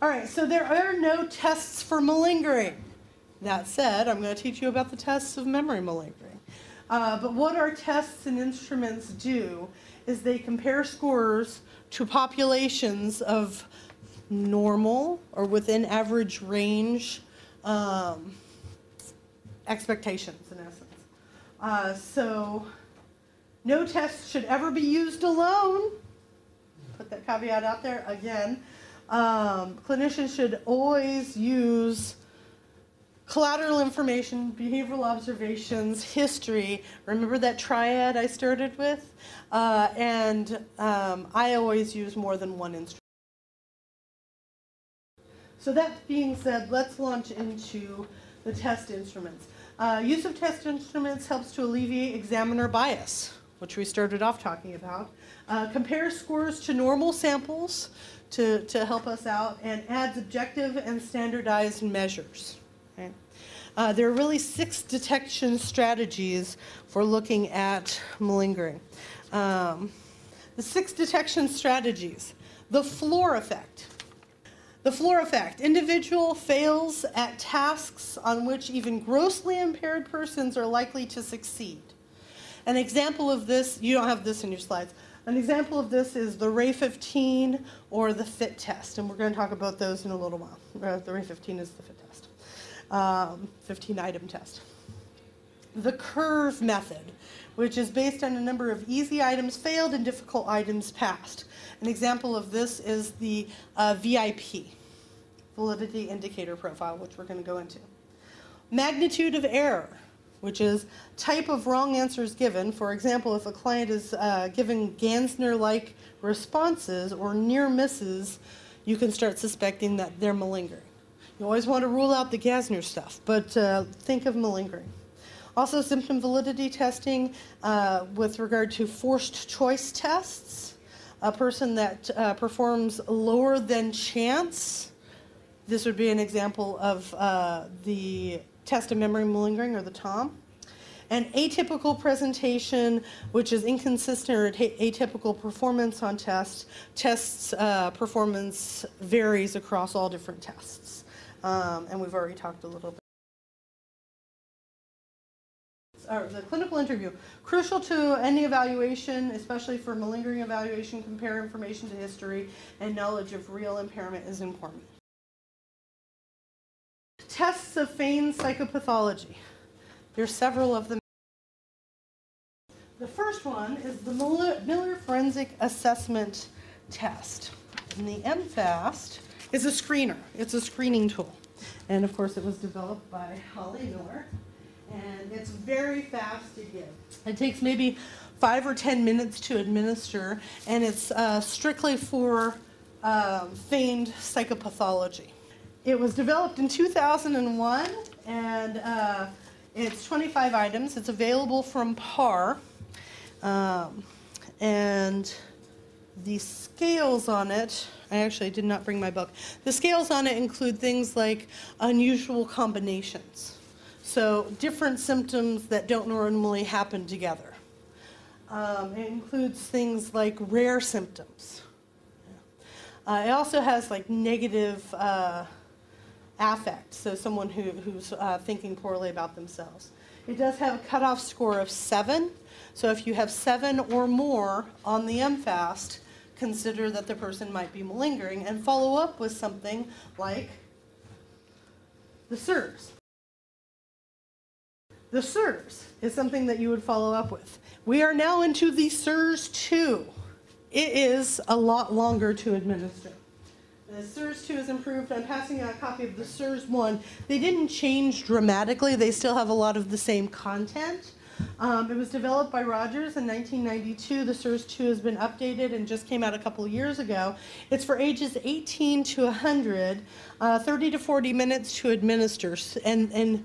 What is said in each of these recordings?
All right, so there are no tests for malingering. That said, I'm going to teach you about the tests of memory malingering. But what our tests and instruments do is they compare scores to populations of normal or within average range expectations, in essence. So no test should ever be used alone. Put that caveat out there again. Clinicians should always use collateral information, behavioral observations, history. Remember that triad I started with? I always use more than one instrument. So that being said, let's launch into the test instruments. Use of test instruments helps to alleviate examiner bias, which we started off talking about. Compare scores to normal samples to help us out, and adds objective and standardized measures. Okay? There are really 6 detection strategies for looking at malingering. The 6 detection strategies. The floor effect. The floor effect. Individual fails at tasks on which even grossly impaired persons are likely to succeed. An example of this, you don't have this in your slides, an example of this is the Ray 15 or the FIT test, and we're going to talk about those in a little while. The Ray 15 is the FIT test, 15-item test. The curve method, which is based on a number of easy items failed and difficult items passed. An example of this is the VIP, Validity Indicator Profile, which we're going to go into. Magnitude of error, which is type of wrong answers given. For example, if a client is given Gansner-like responses or near misses, you can start suspecting that they're malingering. You always want to rule out the Gansner stuff, but think of malingering. Also, symptom validity testing with regard to forced choice tests. A person that performs lower than chance. This would be an example of the test of memory malingering, or the TOM. An atypical presentation, which is inconsistent or atypical performance on tests. Tests performance varies across all different tests. And we've already talked a little bit. The clinical interview. Crucial to any evaluation, especially for malingering evaluation, compare information to history, and knowledge of real impairment is important. Tests of feigned psychopathology. There's several of them. The first one is the Miller Forensic Assessment Test. And the MFAST is a screener. It's a screening tool. And of course it was developed by Holly Miller. And it's very fast to give. It takes maybe 5 or 10 minutes to administer, and it's strictly for feigned psychopathology. It was developed in 2001, and it's 25 items. It's available from PAR, and the scales on it, I actually did not bring my book. The scales on it include things like unusual combinations. So different symptoms that don't normally happen together. It includes things like rare symptoms. It also has like negative affect, so someone who's thinking poorly about themselves. It does have a cutoff score of 7, so if you have 7 or more on the MFAST, consider that the person might be malingering, and follow up with something like the SIRS. The SIRS is something that you would follow up with. We are now into the SIRS 2. It is a lot longer to administer. The SIRS 2 is improved. I'm passing out a copy of the SIRS 1. They didn't change dramatically. They still have a lot of the same content. It was developed by Rogers in 1992. The SIRS 2 has been updated and just came out a couple of years ago. It's for ages 18 to 100, 30 to 40 minutes to administer. And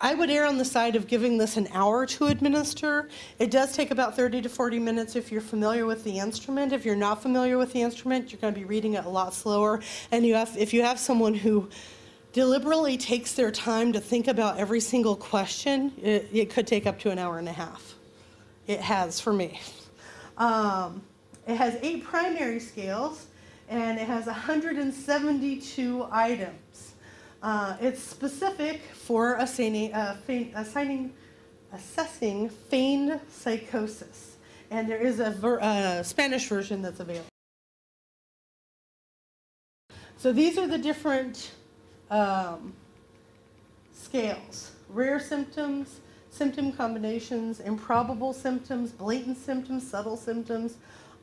I would err on the side of giving this an hour to administer. It does take about 30 to 40 minutes if you're familiar with the instrument. If you're not familiar with the instrument, you're going to be reading it a lot slower. And if you have someone who deliberately takes their time to think about every single question, it could take up to an hour and a half. It has for me. It has 8 primary scales. and it has 172 items. It's specific for assessing feigned psychosis, and there is a Spanish version that's available. So these are the different scales: rare symptoms, symptom combinations, improbable symptoms, blatant symptoms, subtle symptoms.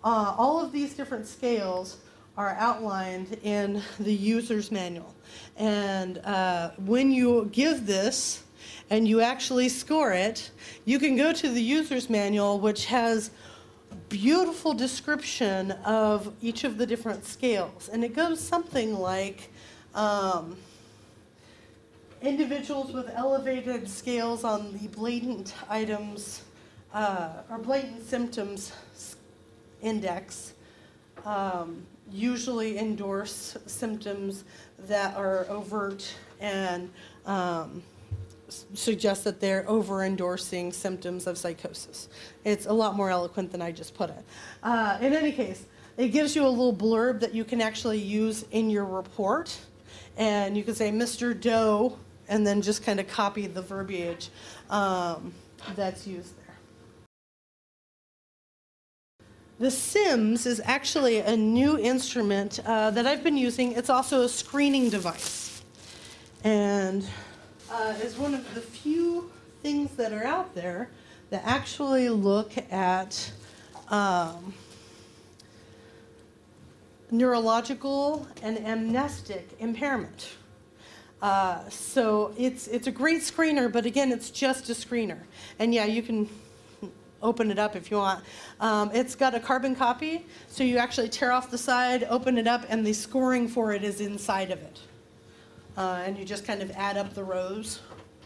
All of these different scales are outlined in the user's manual. And when you give this and you actually score it, you can go to the user's manual, which has beautiful description of each of the different scales. And it goes something like individuals with elevated scales on the blatant items or blatant symptoms index usually endorse symptoms that are overt and suggest that they're over-endorsing symptoms of psychosis. It's a lot more eloquent than I just put it. In any case, it gives you a little blurb that you can actually use in your report. And you can say, Mr. Doe, and then just kind of copy the verbiage that's used there. The SIMS is actually a new instrument that I've been using. It's also a screening device, and is one of the few things that are out there that actually look at neurological and amnestic impairment. So it's a great screener, but again, it's just a screener. And yeah, you can open it up if you want. It's got a carbon copy, so you actually tear off the side, open it up, and the scoring for it is inside of it. And you just kind of add up the rows.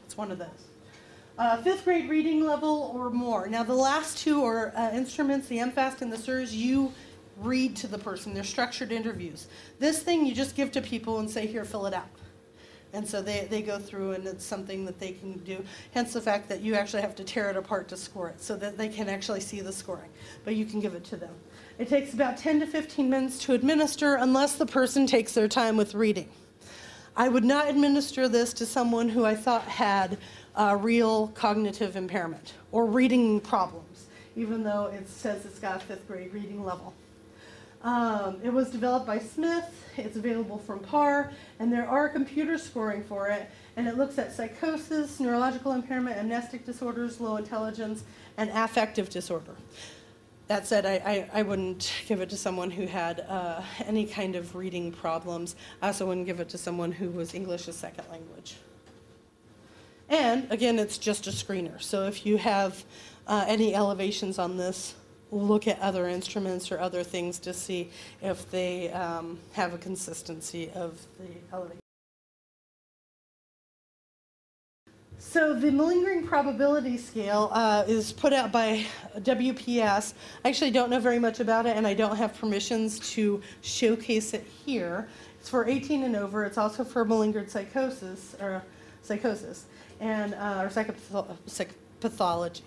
It's one of those. Fifth grade reading level or more. Now the last two are instruments, the MFAST and the SIRS. You read to the person. They're structured interviews. This thing you just give to people and say, here, fill it out. And so they go through, and it's something that they can do. Hence the fact that you actually have to tear it apart to score it so that they can actually see the scoring. But you can give it to them. It takes about 10 to 15 minutes to administer unless the person takes their time with reading. I would not administer this to someone who I thought had real cognitive impairment or reading problems, even though it says it's got a fifth grade reading level. It was developed by Smith. It's available from PAR, and there are computer scoring for it, and it looks at psychosis, neurological impairment, amnestic disorders, low intelligence, and affective disorder. That said, I wouldn't give it to someone who had any kind of reading problems. I also wouldn't give it to someone who was English as second language. And again, it's just a screener. So if you have any elevations on this, look at other instruments or other things to see if they have a consistency of the elevation. So the malingering probability scale is put out by WPS. I actually don't know very much about it, and I don't have permissions to showcase it here. It's for 18 and over. It's also for malingered psychosis and or psychopathology.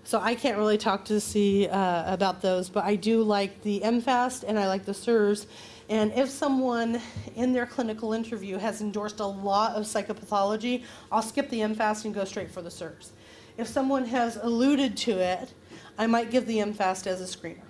So I can't really talk to see about those, but I do like the MFAST and I like the SIRS. And if someone in their clinical interview has endorsed a lot of psychopathology, I'll skip the MFAST and go straight for the SIRS. If someone has alluded to it, I might give the MFAST as a screener.